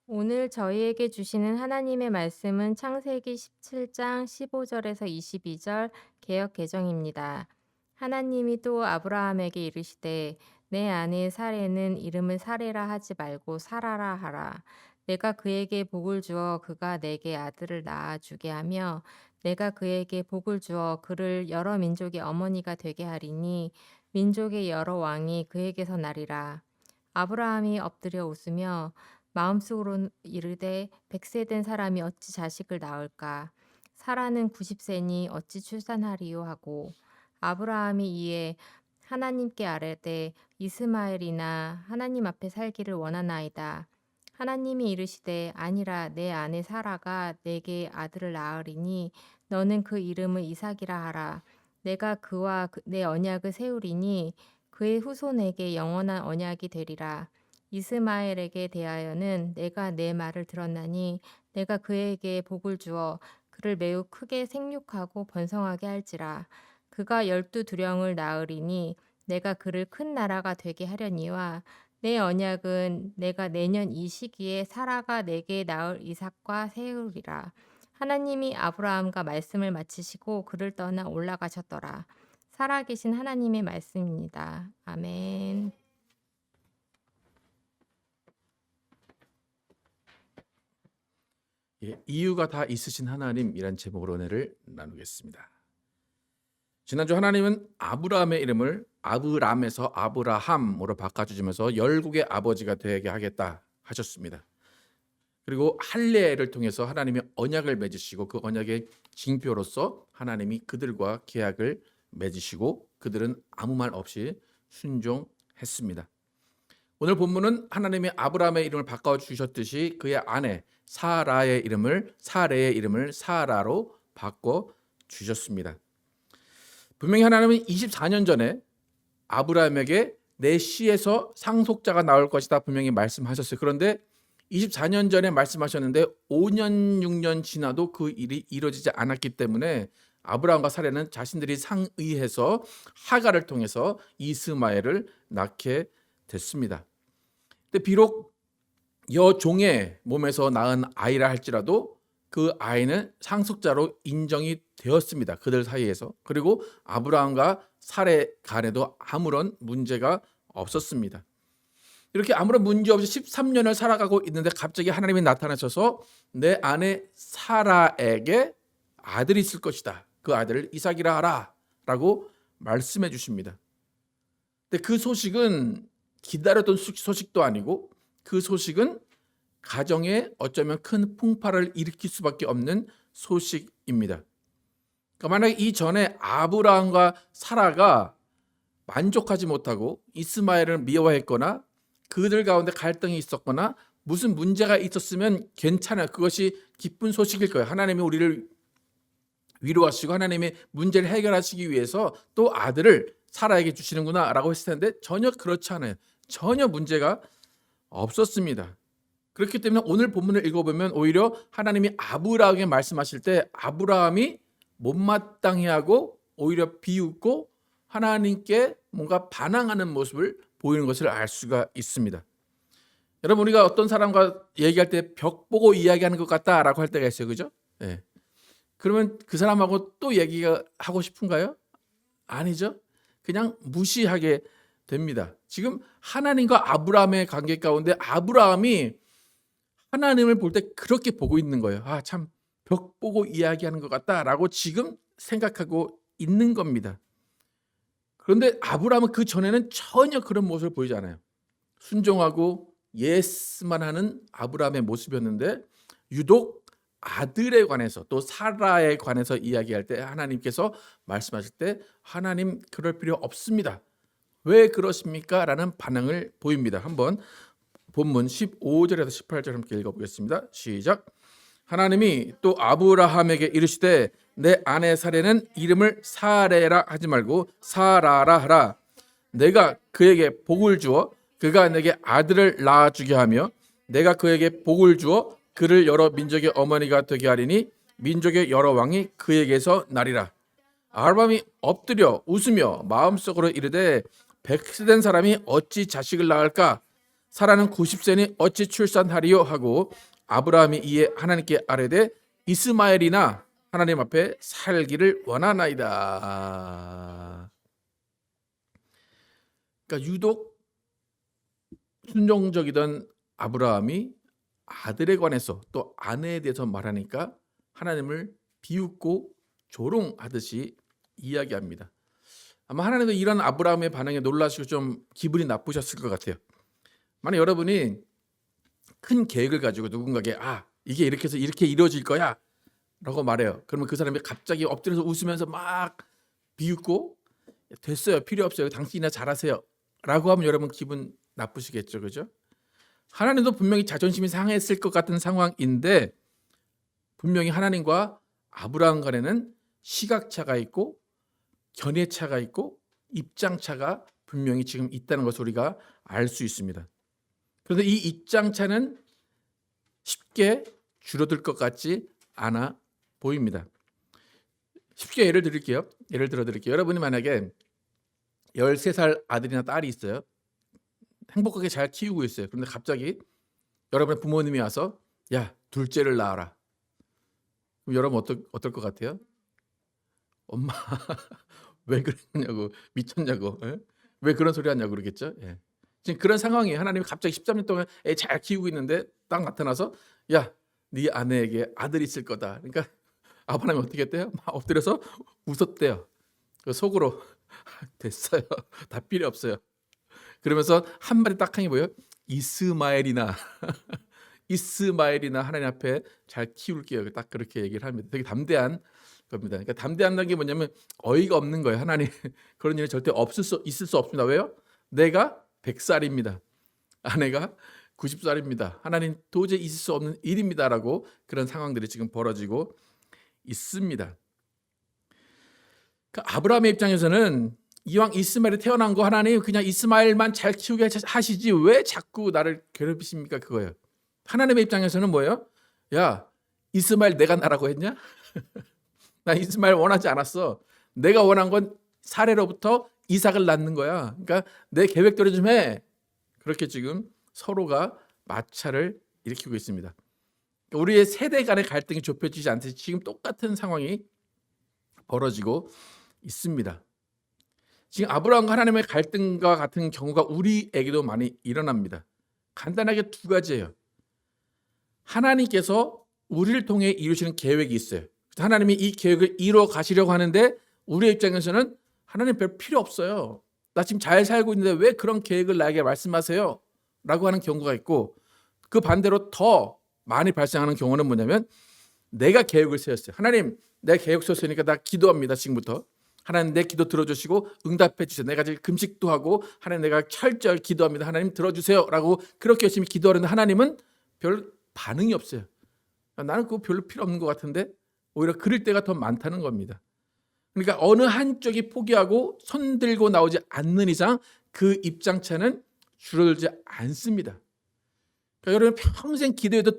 오늘 저희에게 주시는 하나님의 말씀은 창세기 17장 15절에서 22절 개역 개정입니다. 하나님이 또 아브라함에게 이르시되 내 아내 사레는 이름을 사레라 하지 말고 사라라 하라. 내가 그에게 복을 주어 그가 내게 아들을 낳아 주게 하며 내가 그에게 복을 주어 그를 여러 민족의 어머니가 되게 하리니 민족의 여러 왕이 그에게서 나리라. 아브라함이 엎드려 웃으며 마음속으로 이르되 100세 된 사람이 어찌 자식을 낳을까? 사라는 90세니 어찌 출산하리요 하고 아브라함이 이에 하나님께 아뢰되 이스마엘이나 하나님 앞에 살기를 원하나이다. 하나님이 이르시되 아니라 내 아내 사라가 내게 아들을 낳으리니 너는 그 이름을 이삭이라 하라. 내가 그와 내 언약을 세우리니 그의 후손에게 영원한 언약이 되리라. 이스마엘에게 대하여는 내가 내 말을 들었나니 내가 그에게 복을 주어 그를 매우 크게 생육하고 번성하게 할지라. 그가 12두령을 낳으리니 내가 그를 큰 나라가 되게 하려니와 내 언약은 내가 내년 이 시기에 사라가 내게 낳을 이삭과 세우리라. 하나님이 아브라함과 말씀을 마치시고 그를 떠나 올라가셨더라. 살아계신 하나님의 말씀입니다. 아멘. 예, 이유가 다 있으신 하나님이란 제목으로 은혜를 나누겠습니다. 지난주 하나님은 아브라함의 이름을 아브람에서 아브라함으로 바꿔주시면서 열국의 아버지가 되게 하겠다 하셨습니다. 그리고 할례를 통해서 하나님이 언약을 맺으시고 그 언약의 징표로서 하나님이 그들과 계약을 맺으시고 그들은 아무 말 없이 순종했습니다. 오늘 본문은 하나님이 아브라함의 이름을 바꿔주셨듯이 그의 아내 사레의 이름을 사라로 바꿔주셨습니다. 분명히 하나님은 24년 전에 아브라함에게 내 씨에서 상속자가 나올 것이다 분명히 말씀하셨어요. 그런데 24년 전에 말씀하셨는데 5년 6년 지나도 그 일이 이루어지지 않았기 때문에 아브라함과 사레는 자신들이 상의해서 하가를 통해서 이스마엘을 낳게 됐습니다. 근데 비록 여종의 몸에서 낳은 아이라 할지라도 그 아이는 상속자로 인정이 되었습니다. 그들 사이에서. 그리고 아브라함과 사레 간에도 아무런 문제가 없었습니다. 이렇게 아무런 문제 없이 13년을 살아가고 있는데 갑자기 하나님이 나타나셔서 내 아내 사라에게 아들이 있을 것이다. 그 아들을 이삭이라 하라 라고 말씀해 주십니다. 근데 그 소식은 기다렸던 소식도 아니고 그 소식은 가정에 어쩌면 큰 풍파를 일으킬 수밖에 없는 소식입니다. 그러니까 만약에 이전에 아브라함과 사라가 만족하지 못하고 이스마엘을 미워했거나 그들 가운데 갈등이 있었거나 무슨 문제가 있었으면 괜찮아요. 그것이 기쁜 소식일 거예요. 하나님이 우리를 위로하시고 하나님의 문제를 해결하시기 위해서 또 아들을 사라에게 주시는구나 라고 했을 텐데 전혀 그렇지 않아요. 전혀 문제가 없었습니다. 그렇기 때문에 오늘 본문을 읽어보면 오히려 하나님이 아브라함에게 말씀하실 때 아브라함이 못마땅해하고 오히려 비웃고 하나님께 뭔가 반항하는 모습을 보이는 것을 알 수가 있습니다. 여러분 우리가 어떤 사람과 얘기할 때 벽 보고 이야기하는 것 같다라고 할 때가 있어요. 그죠? 네. 그러면 그 사람하고 또 얘기가 하고 싶은가요? 아니죠. 그냥 무시하게 됩니다. 지금 하나님과 아브라함의 관계 가운데 아브라함이 하나님을 볼 때 그렇게 보고 있는 거예요. 아, 참 벽 보고 이야기하는 것 같다라고 지금 생각하고 있는 겁니다. 그런데 아브라함은 그 전에는 전혀 그런 모습을 보이지 않아요. 순종하고 예스만 하는 아브라함의 모습이었는데 유독 아들에 관해서 또 사라에 관해서 이야기할 때 하나님께서 말씀하실 때 하나님 그럴 필요 없습니다. 왜 그러십니까? 라는 반응을 보입니다. 한번 본문 15절에서 18절 함께 읽어보겠습니다. 시작. 하나님이 또 아브라함에게 이르시되 내 아내 사레는 이름을 사레라 하지 말고 사라라 하라. 내가 그에게 복을 주어 그가 내게 아들을 낳아주게 하며 내가 그에게 복을 주어 그를 여러 민족의 어머니가 되게 하리니 민족의 여러 왕이 그에게서 나리라. 아브라함이 엎드려 웃으며 마음속으로 이르되 100세 된 사람이 어찌 자식을 낳을까? 사라는 90세니 어찌 출산하리요 하고 아브라함이 이에 하나님께 아뢰되 이스마엘이나 하나님 앞에 살기를 원하나이다. 그러니까 유독 순종적이던 아브라함이 아들에 관해서 또 아내에 대해서 말하니까 하나님을 비웃고 조롱하듯이 이야기합니다. 아마 하나님도 이런 아브라함의 반응에 놀라시고 좀 기분이 나쁘셨을 것 같아요. 만약 여러분이 큰 계획을 가지고 누군가에게 이게 이렇게 해서 이렇게 이루어질 거야 라고 말해요. 그러면 그 사람이 갑자기 엎드려서 웃으면서 막 비웃고 됐어요, 필요 없어요, 당신이나 잘하세요 라고 하면 여러분 기분 나쁘시겠죠, 그죠? 하나님도 분명히 자존심이 상했을 것 같은 상황인데 분명히 하나님과 아브라함 간에는 시각차가 있고 견해차가 있고 입장차가 분명히 지금 있다는 것을 우리가 알 수 있습니다. 그런데 이 입장차는 쉽게 줄어들 것 같지 않아 보입니다. 쉽게 예를 들어 드릴게요. 여러분이 만약에 13살 아들이나 딸이 있어요. 행복하게 잘 키우고 있어요. 그런데 갑자기 여러분의 부모님이 와서 야, 둘째를 낳아라. 그럼 여러분 어떨 것 같아요? 엄마 왜 그랬냐고, 미쳤냐고, 예? 왜 그런 소리 하냐고 그러겠죠. 예. 지금 그런 상황이 하나님이 갑자기 13년 동안 애 잘 키우고 있는데 딱 나타나서 야, 네 아내에게 아들이 있을 거다. 그러니까 아브라함이 어떻게 했대요? 막 엎드려서 웃었대요. 그 속으로 됐어요. 다 필요 없어요. 그러면서 한 마디 딱 하니 뭐예요? 이스마엘이나 이스마엘이나 하나님 앞에 잘 키울게요. 딱 그렇게 얘기를 합니다. 되게 담대한 겁니다. 그러니까 담대한다는 게 뭐냐면 어이가 없는 거예요. 하나님 그런 일이 절대 있을 수 없습니다. 왜요? 내가 100살입니다. 아내가 90살입니다. 하나님 도저히 있을 수 없는 일입니다라고 그런 상황들이 지금 벌어지고 있습니다. 그러니까 아브라함의 입장에서는 이왕 이스마엘이 태어난 거 하나님 그냥 이스마엘만 잘 키우게 하시지 왜 자꾸 나를 괴롭히십니까? 그거예요. 하나님의 입장에서는 뭐예요? 야, 이스마엘 내가 나라고 했냐? 나 이스마엘 원하지 않았어. 내가 원한 건 사레로부터 이삭을 낳는 거야. 그러니까 내 계획대로 좀 해. 그렇게 지금 서로가 마찰을 일으키고 있습니다. 그러니까 우리의 세대 간의 갈등이 좁혀지지 않듯이 지금 똑같은 상황이 벌어지고 있습니다. 지금 아브라함과 하나님의 갈등과 같은 경우가 우리에게도 많이 일어납니다. 간단하게 두 가지예요. 하나님께서 우리를 통해 이루시는 계획이 있어요. 하나님이 이 계획을 이루어 가시려고 하는데 우리의 입장에서는 하나님 별 필요 없어요. 나 지금 잘 살고 있는데 왜 그런 계획을 나에게 말씀하세요? 라고 하는 경우가 있고 그 반대로 더 많이 발생하는 경우는 뭐냐면 내가 계획을 세웠어요. 하나님 내 계획 세웠으니까 나 기도합니다. 지금부터. 하나님 내 기도 들어주시고 응답해 주세요. 내가 지금 금식도 하고 하나님 내가 철저히 기도합니다. 하나님 들어주세요. 라고 그렇게 열심히 기도하는데 하나님은 별 반응이 없어요. 나는 그거 별로 필요 없는 것 같은데 오히려 그럴 때가 더 많다는 겁니다. 그러니까 어느 한쪽이 포기하고 손 들고 나오지 않는 이상 그 입장차는 줄어들지 않습니다. 그러니까 여러분 평생 기도해도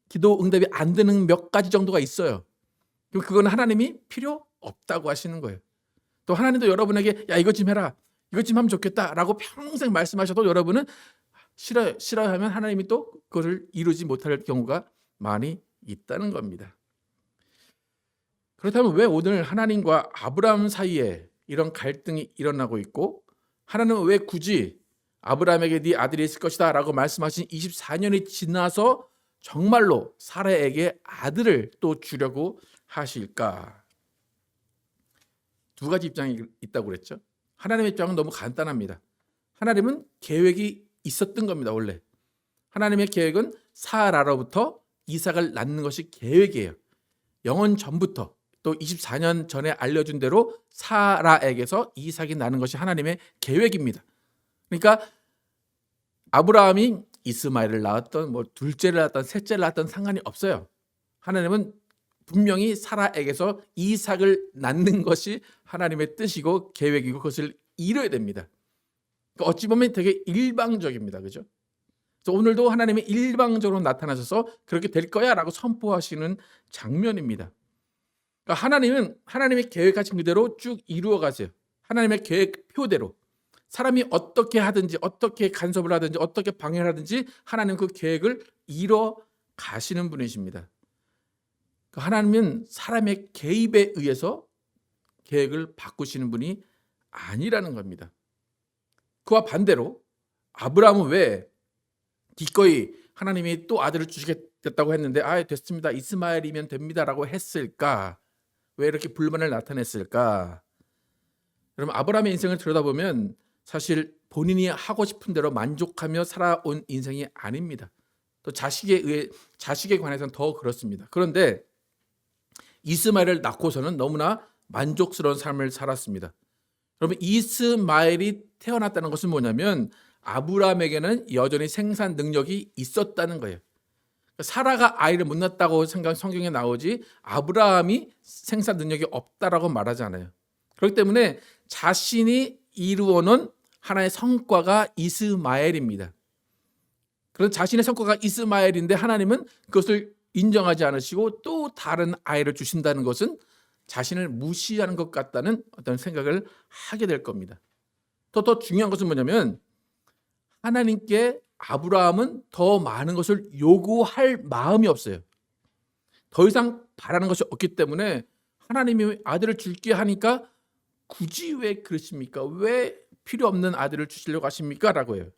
기도 응답이 안 되는 몇 가지 정도가 있어요. 그럼 그건 하나님이 필요 없다고 하시는 거예요. 또 하나님도 여러분에게 야 이것 좀 해라, 이것 좀 하면 좋겠다라고 평생 말씀하셔도 여러분은 싫어하면 하나님이 또 그것을 이루지 못할 경우가 많이 있다는 겁니다. 그렇다면 왜 오늘 하나님과 아브라함 사이에 이런 갈등이 일어나고 있고 하나님은 왜 굳이 아브라함에게 네 아들이 있을 것이다 라고 말씀하신 24년이 지나서 정말로 사라에게 아들을 또 주려고 하실까? 두 가지 입장이 있다고 그랬죠. 하나님의 입장은 너무 간단합니다. 하나님은 계획이 있었던 겁니다. 원래 하나님의 계획은 사라로부터 이삭을 낳는 것이 계획이에요. 영원 전부터 또 24년 전에 알려준 대로 사라에게서 이삭이 나는 것이 하나님의 계획입니다. 그러니까 아브라함이 이스마엘을 낳았던 뭐 둘째를 낳았던 셋째를 낳았던 상관이 없어요. 하나님은 분명히 사라에게서 이삭을 낳는 것이 하나님의 뜻이고 계획이고 그것을 이뤄야 됩니다. 그러니까 어찌 보면 되게 일방적입니다. 그죠? 그래서 오늘도 하나님이 일방적으로 나타나셔서 그렇게 될 거야 라고 선포하시는 장면입니다. 그러니까 하나님은 하나님의 계획하신 그대로 쭉 이루어 가세요. 하나님의 계획표대로 사람이 어떻게 하든지 어떻게 간섭을 하든지 어떻게 방해를 하든지 하나님 그 계획을 이뤄 가시는 분이십니다. 하나님은 사람의 개입에 의해서 계획을 바꾸시는 분이 아니라는 겁니다. 그와 반대로 아브라함은 왜 기꺼이 하나님이 또 아들을 주시겠다고 했는데 됐습니다. 이스마엘이면 됩니다라고 했을까? 왜 이렇게 불만을 나타냈을까? 여러분 아브라함의 인생을 들여다보면 사실 본인이 하고 싶은 대로 만족하며 살아온 인생이 아닙니다. 또 자식에 관해서는 더 그렇습니다. 그런데 이스마엘을 낳고서는 너무나 만족스러운 삶을 살았습니다. 여러분 이스마엘이 태어났다는 것은 뭐냐면 아브라함에게는 여전히 생산 능력이 있었다는 거예요. 사라가 아이를 못 낳았다고 성경에 나오지 아브라함이 생산 능력이 없다라고 말하지 않아요. 그렇기 때문에 자신이 이루어놓은 하나의 성과가 이스마엘입니다. 그런 자신의 성과가 이스마엘인데 하나님은 그것을 인정하지 않으시고 또 다른 아이를 주신다는 것은 자신을 무시하는 것 같다는 어떤 생각을 하게 될 겁니다. 더 중요한 것은 뭐냐면 하나님께 아브라함은 더 많은 것을 요구할 마음이 없어요. 더 이상 바라는 것이 없기 때문에 하나님이 아들을 줄게 하니까 굳이 왜 그러십니까? 왜 필요 없는 아들을 주시려고 하십니까? 라고 해요.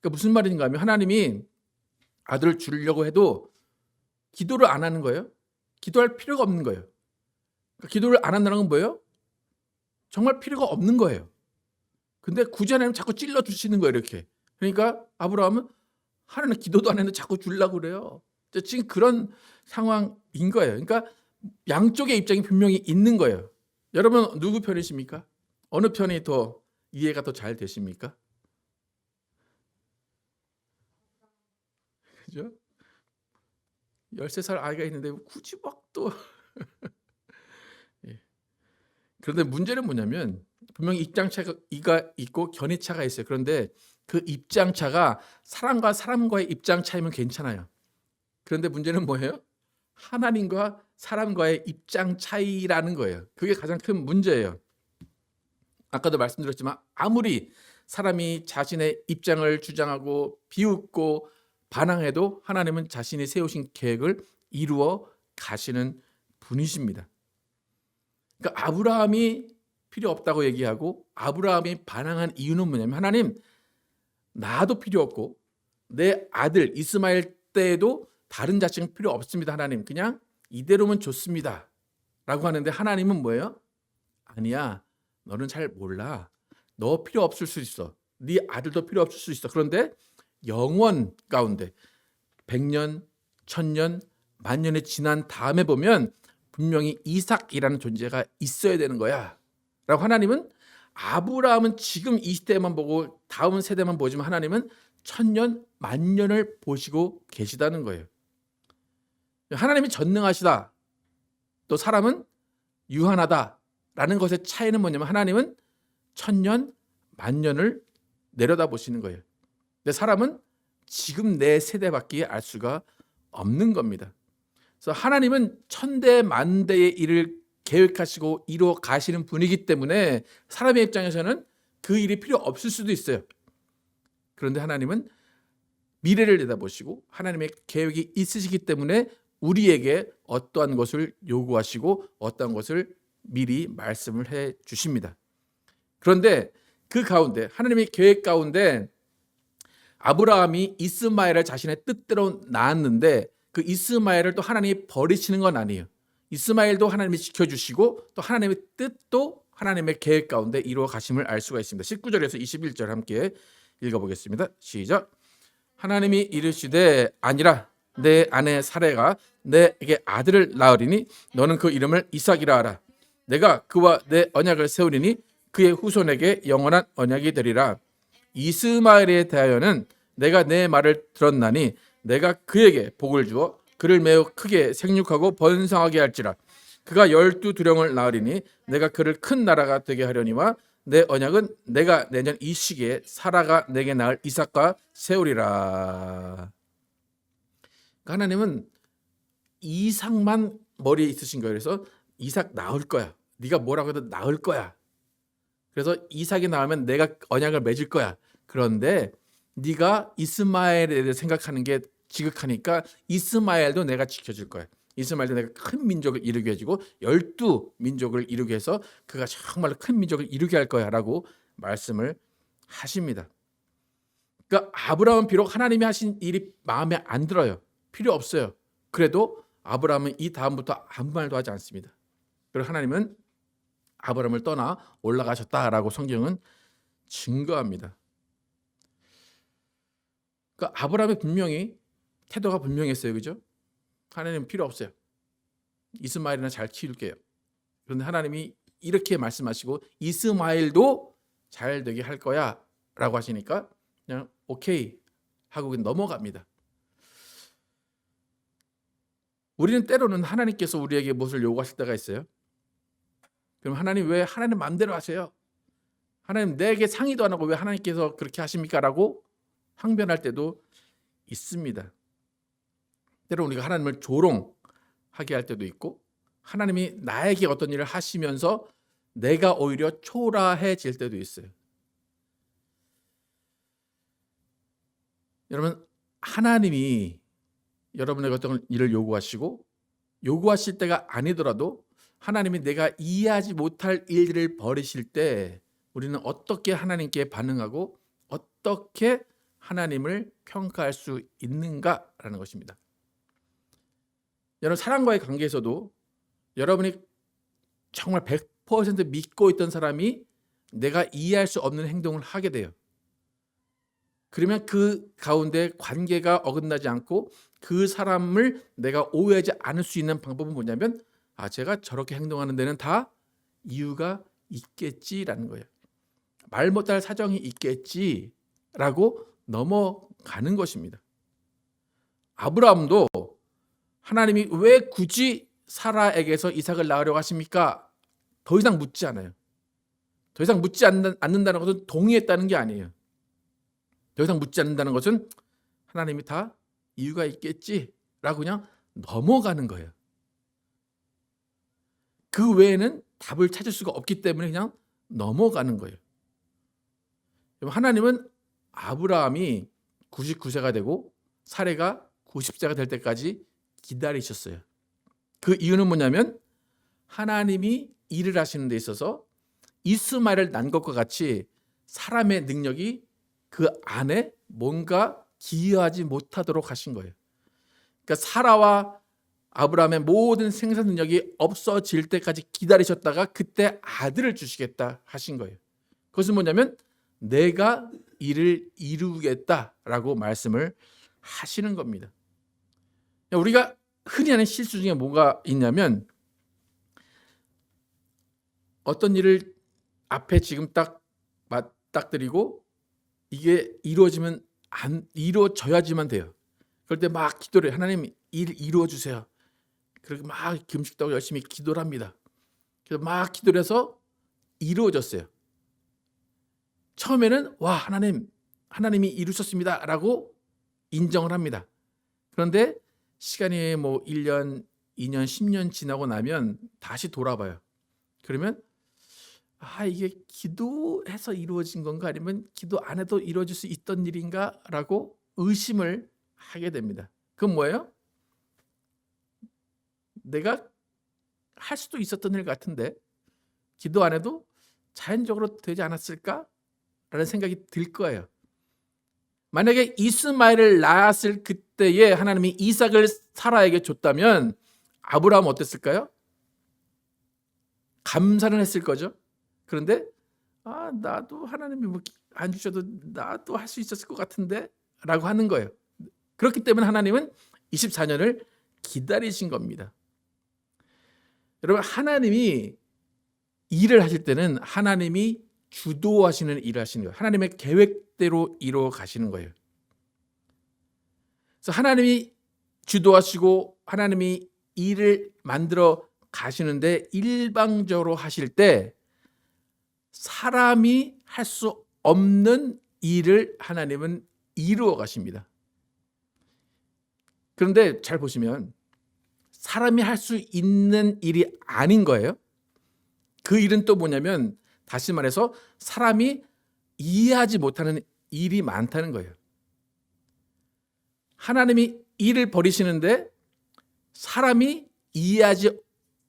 그러니까 무슨 말인가 하면 하나님이 아들을 주려고 해도 기도를 안 하는 거예요. 기도할 필요가 없는 거예요. 그러니까 기도를 안 한다는 건 뭐예요? 정말 필요가 없는 거예요. 근데 굳이 하나님 자꾸 찔러 주시는 거예요, 이렇게. 그러니까 아브라함은 하나님 기도도 안 했는데 자꾸 주려고 그래요. 지금 그런 상황인 거예요. 그러니까 양쪽의 입장이 분명히 있는 거예요. 여러분 누구 편이십니까? 어느 편이 더 이해가 더 잘 되십니까? 그죠? 13살 아이가 있는데 굳이 막 또 예. 그런데 문제는 뭐냐면 분명히 입장차가 있고 견해차가 있어요. 그런데 그 입장차가 사람과 사람과의 입장 차이면 괜찮아요. 그런데 문제는 뭐예요? 하나님과 사람과의 입장 차이라는 거예요. 그게 가장 큰 문제예요. 아까도 말씀드렸지만 아무리 사람이 자신의 입장을 주장하고 비웃고 반항해도 하나님은 자신이 세우신 계획을 이루어 가시는 분이십니다. 그러니까 아브라함이 필요 없다고 얘기하고 아브라함이 반항한 이유는 뭐냐면 하나님 나도 필요 없고 내 아들 이스마엘 때에도 다른 자식은 필요 없습니다. 하나님 그냥 이대로면 좋습니다. 라고 하는데 하나님은 뭐예요? 아니야 너는 잘 몰라. 너 필요 없을 수 있어. 네 아들도 필요 없을 수 있어. 그런데 영원 가운데 100년, 1000년, 만년이 지난 다음에 보면 분명히 이삭이라는 존재가 있어야 되는 거야. 라고 하나님은 아브라함은 지금 이 시대만 보고 다음 세대만 보지만 하나님은 1000년, 만년을 보시고 계시다는 거예요. 하나님이 전능하시다. 또 사람은 유한하다라는 것의 차이는 뭐냐면 하나님은 1000년, 만년을 내려다보시는 거예요. 근데 사람은 지금 내 세대밖에 알 수가 없는 겁니다. 그래서 하나님은 천대 만대의 일을 계획하시고 이루어 가시는 분이기 때문에 사람의 입장에서는 그 일이 필요 없을 수도 있어요. 그런데 하나님은 미래를 내다보시고 하나님의 계획이 있으시기 때문에 우리에게 어떠한 것을 요구하시고 어떠한 것을 미리 말씀을 해 주십니다. 그런데 그 가운데 하나님의 계획 가운데 아브라함이 이스마엘을 자신의 뜻대로 낳았는데 그 이스마엘을 또 하나님이 버리시는 건 아니에요. 이스마엘도 하나님이 지켜주시고 또 하나님의 뜻도 하나님의 계획 가운데 이루어 가심을 알 수가 있습니다. 19절에서 21절 함께 읽어보겠습니다. 시작. 하나님이 이르시되 아니라 내 아내 사레가 내게 아들을 낳으리니 너는 그 이름을 이삭이라 하라. 내가 그와 내 언약을 세우리니 그의 후손에게 영원한 언약이 되리라. 이스마엘에 대하여는 내가 내 말을 들었나니 내가 그에게 복을 주어 그를 매우 크게 생육하고 번성하게 할지라. 그가 12두령을 낳으리니 내가 그를 큰 나라가 되게 하려니와 내 언약은 내가 내년 이 시기에 사라가 내게 낳을 이삭과 세우리라. 하나님은 이삭만 머리에 있으신 거예요. 그래서 이삭 낳을 거야. 네가 뭐라고 해도 낳을 거야. 그래서 이삭이 나오면 내가 언약을 맺을 거야. 그런데 네가 이스마엘에 대해 생각하는 게 지극하니까 이스마엘도 내가 지켜줄 거야. 이스마엘도 내가 큰 민족을 이루게 해주고 12민족을 이루게 해서 그가 정말로 큰 민족을 이루게 할 거야 라고 말씀을 하십니다. 그러니까 아브라함은 비록 하나님이 하신 일이 마음에 안 들어요. 필요 없어요. 그래도 아브라함은 이 다음부터 아무 말도 하지 않습니다. 그리고 하나님은 아브라함을 떠나 올라가셨다라고 성경은 증거합니다. 그러니까 아브라함의 분명히 태도가 분명했어요. 그죠? 하나님은 필요 없어요. 이스마엘이나 잘 키울게요. 그런데 하나님이 이렇게 말씀하시고 이스마엘도 잘 되게 할 거야 라고 하시니까 그냥 오케이 하고 넘어갑니다. 우리는 때로는 하나님께서 우리에게 무엇을 요구하실 때가 있어요. 그럼 하나님 왜 하나님 마음대로 하세요? 하나님 내게 상의도 안 하고 왜 하나님께서 그렇게 하십니까? 라고 항변할 때도 있습니다. 때로 우리가 하나님을 조롱하게 할 때도 있고 하나님이 나에게 어떤 일을 하시면서 내가 오히려 초라해질 때도 있어요. 여러분 하나님이 여러분에게 어떤 일을 요구하시고 요구하실 때가 아니더라도 하나님이 내가 이해하지 못할 일들을 벌이실 때 우리는 어떻게 하나님께 반응하고 어떻게 하나님을 평가할 수 있는가라는 것입니다. 여러분 사람과의 관계에서도 여러분이 정말 100% 믿고 있던 사람이 내가 이해할 수 없는 행동을 하게 돼요. 그러면 그 가운데 관계가 어긋나지 않고 그 사람을 내가 오해하지 않을 수 있는 방법은 뭐냐면 제가 저렇게 행동하는 데는 다 이유가 있겠지라는 거예요. 말 못할 사정이 있겠지라고 넘어가는 것입니다. 아브라함도 하나님이 왜 굳이 사라에게서 이삭을 낳으려고 하십니까? 더 이상 묻지 않아요. 더 이상 묻지 않는다는 것은 동의했다는 게 아니에요. 더 이상 묻지 않는다는 것은 하나님이 다 이유가 있겠지라고 그냥 넘어가는 거예요. 그 외에는 답을 찾을 수가 없기 때문에 그냥 넘어가는 거예요. 하나님은 아브라함이 99세가 되고 사레가 90세가 될 때까지 기다리셨어요. 그 이유는 뭐냐면 하나님이 일을 하시는 데 있어서 이스마엘을 낳은 것과 같이 사람의 능력이 그 안에 뭔가 기여하지 못하도록 하신 거예요. 그러니까 사라와 아브라함의 모든 생산 능력이 없어질 때까지 기다리셨다가 그때 아들을 주시겠다 하신 거예요. 그것은 뭐냐면 내가 이를 이루겠다라고 말씀을 하시는 겁니다. 우리가 흔히 하는 실수 중에 뭐가 있냐면 어떤 일을 앞에 지금 딱 맞닥뜨리고 이게 이루어져야지만 돼요. 그럴 때 막 기도를 해요. 하나님 일 이루어 주세요. 그렇게 막 금식도 하고 열심히 기도를 합니다. 그래서 막 기도를 해서 이루어졌어요. 처음에는 와 하나님이 이루셨습니다 라고 인정을 합니다. 그런데 시간이 뭐 1년, 2년, 10년 지나고 나면 다시 돌아봐요. 그러면 이게 기도해서 이루어진 건가 아니면 기도 안 해도 이루어질 수 있던 일인가 라고 의심을 하게 됩니다. 그건 뭐예요? 내가 할 수도 있었던 일 같은데 기도 안 해도 자연적으로 되지 않았을까? 라는 생각이 들 거예요. 만약에 이스마엘을 낳았을 그때에 하나님이 이삭을 사라에게 줬다면 아브라함은 어땠을까요? 감사는 했을 거죠. 그런데 나도 하나님이 뭐 안 주셔도 나도 할 수 있었을 것 같은데 라고 하는 거예요. 그렇기 때문에 하나님은 24년을 기다리신 겁니다. 여러분 하나님이 일을 하실 때는 하나님이 주도하시는 일을 하시는 거예요. 하나님의 계획대로 이루어 가시는 거예요. 그래서 하나님이 주도하시고 하나님이 일을 만들어 가시는데 일방적으로 하실 때 사람이 할 수 없는 일을 하나님은 이루어 가십니다. 그런데 잘 보시면 사람이 할 수 있는 일이 아닌 거예요. 그 일은 또 뭐냐면 다시 말해서 사람이 이해하지 못하는 일이 많다는 거예요. 하나님이 일을 벌이시는데 사람이 이해하지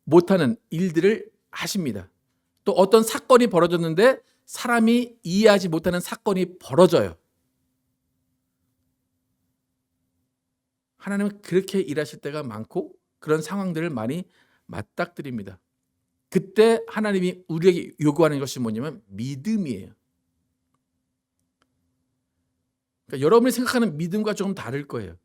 못하는 일들을 하십니다. 또 어떤 사건이 벌어졌는데 사람이 이해하지 못하는 사건이 벌어져요. 하나님은 그렇게 일하실 때가 많고 그런 상황들을 많이 맞닥뜨립니다. 그때 하나님이 우리에게 요구하는 것이 뭐냐면 믿음이에요. 그러니까 여러분이 생각하는 믿음과 조금 다를 거예요.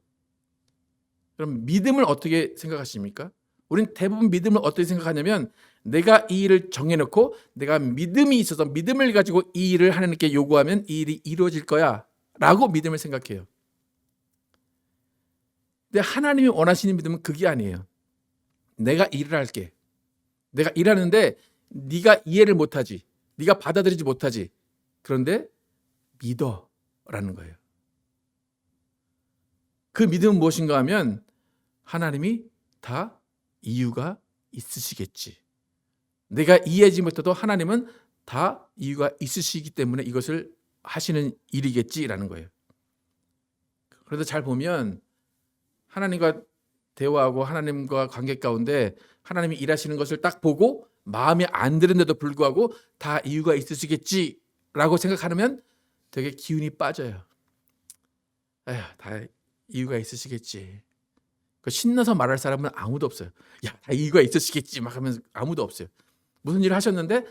그럼 믿음을 어떻게 생각하십니까? 우린 대부분 믿음을 어떻게 생각하냐면 내가 이 일을 정해놓고 내가 믿음이 있어서 믿음을 가지고 이 일을 하나님께 요구하면 이 일이 이루어질 거야 라고 믿음을 생각해요. 근데 하나님이 원하시는 믿음은 그게 아니에요. 내가 일을 할게. 내가 일하는데 네가 이해를 못하지. 네가 받아들이지 못하지. 그런데 믿어라는 거예요. 그 믿음은 무엇인가 하면 하나님이 다 이유가 있으시겠지. 내가 이해하지 못해도 하나님은 다 이유가 있으시기 때문에 이것을 하시는 일이겠지라는 거예요. 그래서 잘 보면 하나님과 대화하고 하나님과 관계 가운데 하나님이 일하시는 것을 딱 보고 마음에 안 드는데도 불구하고 다 이유가 있으시겠지라고 생각하면 되게 기운이 빠져요. 에휴, 다 이유가 있으시겠지. 신나서 말할 사람은 아무도 없어요. 야, 다 이유가 있으시겠지 막 하면서 아무도 없어요. 무슨 일을 하셨는데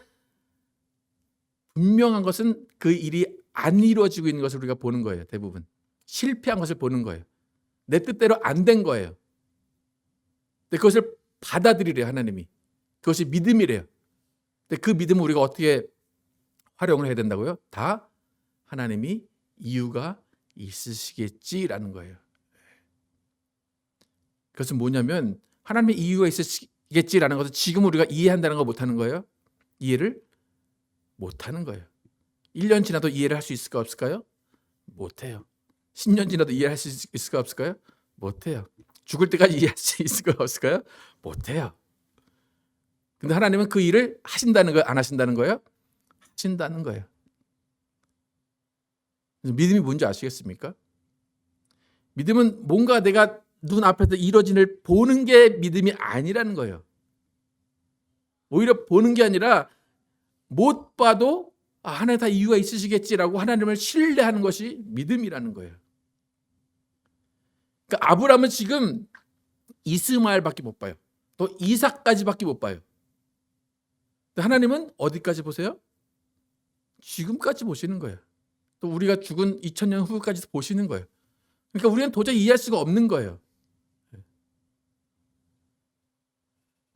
분명한 것은 그 일이 안 이루어지고 있는 것을 우리가 보는 거예요. 대부분 실패한 것을 보는 거예요. 내 뜻대로 안 된 거예요. 근데 그것을 받아들이래요. 하나님이. 그것이 믿음이래요. 근데 그 믿음을 우리가 어떻게 활용을 해야 된다고요? 다 하나님이 이유가 있으시겠지라는 거예요. 그것은 뭐냐면 하나님의 이유가 있으시겠지라는 것을 지금 우리가 이해한다는 거 못하는 거예요. 이해를 못하는 거예요. 1년 지나도 이해를 할 수 있을까 없을까요? 못해요. 10년 지나도 이해할 수 있을까 없을까요? 못해요. 죽을 때까지 이해할 수 있을까 없을까요? 못해요. 근데 하나님은 그 일을 하신다는 거예요? 안 하신다는 거예요? 하신다는 거예요. 믿음이 뭔지 아시겠습니까? 믿음은 뭔가 내가 눈앞에서 이루어진 일을 보는 게 믿음이 아니라는 거예요. 오히려 보는 게 아니라 못 봐도 하나님 다 이유가 있으시겠지라고 하나님을 신뢰하는 것이 믿음이라는 거예요. 그러니까 아브라함은 지금 이스마엘밖에 못 봐요. 또 이삭까지밖에 못 봐요. 하나님은 어디까지 보세요? 지금까지 보시는 거예요. 또 우리가 죽은 2000년 후까지 보시는 거예요. 그러니까 우리는 도저히 이해할 수가 없는 거예요.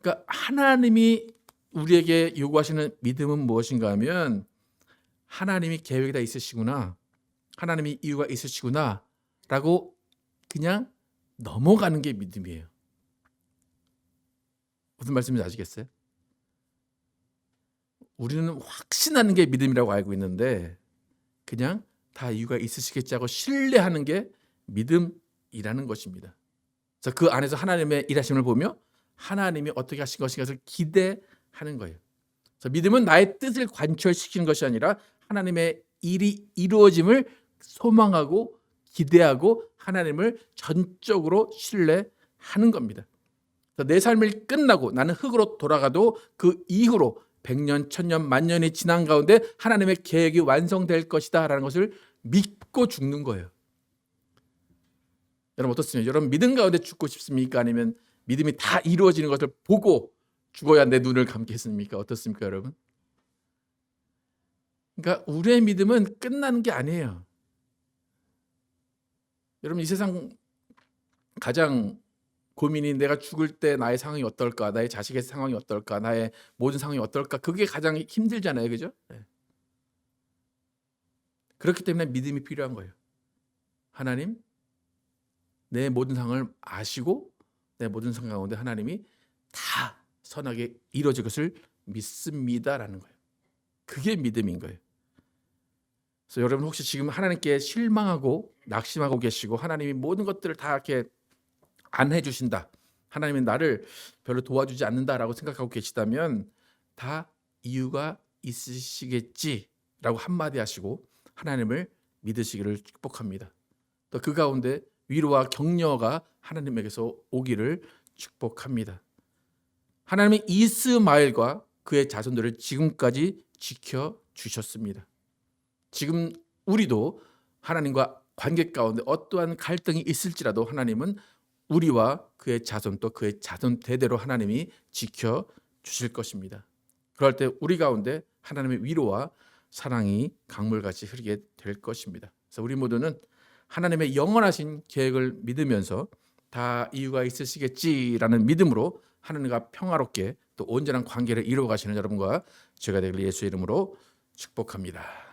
그러니까 하나님이 우리에게 요구하시는 믿음은 무엇인가 하면 하나님이 계획이 다 있으시구나. 하나님이 이유가 있으시구나 라고 그냥 넘어가는 게 믿음이에요. 무슨 말씀인지 아시겠어요? 우리는 확신하는 게 믿음이라고 알고 있는데 그냥 다 이유가 있으시겠지 하고 신뢰하는 게 믿음이라는 것입니다. 그래서 그 안에서 하나님의 일하심을 보며 하나님이 어떻게 하신 것인가를 기대하는 거예요. 그래서 믿음은 나의 뜻을 관철시키는 것이 아니라 하나님의 일이 이루어짐을 소망하고 기대하고 하나님을 전적으로 신뢰하는 겁니다. 그래서 내 삶이 끝나고 나는 흙으로 돌아가도 그 이후로 100년, 1000년, 만년이 지난 가운데 하나님의 계획이 완성될 것이다 라는 것을 믿고 죽는 거예요. 여러분 어떻습니까? 여러분 믿음 가운데 죽고 싶습니까? 아니면 믿음이 다 이루어지는 것을 보고 죽어야 내 눈을 감겠습니까? 어떻습니까, 여러분? 그러니까 우리의 믿음은 끝나는 게 아니에요. 여러분 이 세상 가장 고민이 내가 죽을 때 나의 상황이 어떨까? 나의 자식의 상황이 어떨까? 나의 모든 상황이 어떨까? 그게 가장 힘들잖아요. 그죠? 네. 그렇기 때문에 믿음이 필요한 거예요. 하나님, 내 모든 상황을 아시고 내 모든 상황 가운데 하나님이 다 선하게 이루어질 것을 믿습니다라는 거예요. 그게 믿음인 거예요. 그래서 여러분 혹시 지금 하나님께 실망하고 낙심하고 계시고 하나님이 모든 것들을 다 이렇게 안 해주신다. 하나님이 나를 별로 도와주지 않는다라고 생각하고 계시다면 다 이유가 있으시겠지라고 한마디 하시고 하나님을 믿으시기를 축복합니다. 또 그 가운데 위로와 격려가 하나님에게서 오기를 축복합니다. 하나님이 이스마엘과 그의 자손들을 지금까지 지켜주셨습니다. 지금 우리도 하나님과 관계 가운데 어떠한 갈등이 있을지라도 하나님은 우리와 그의 자손 또 그의 자손 대대로 하나님이 지켜주실 것입니다. 그럴 때 우리 가운데 하나님의 위로와 사랑이 강물같이 흐르게 될 것입니다. 그래서 우리 모두는 하나님의 영원하신 계획을 믿으면서 다 이유가 있으시겠지라는 믿음으로 하나님과 평화롭게 또 온전한 관계를 이루어 가시는 여러분과 제가 되길 예수의 이름으로 축복합니다.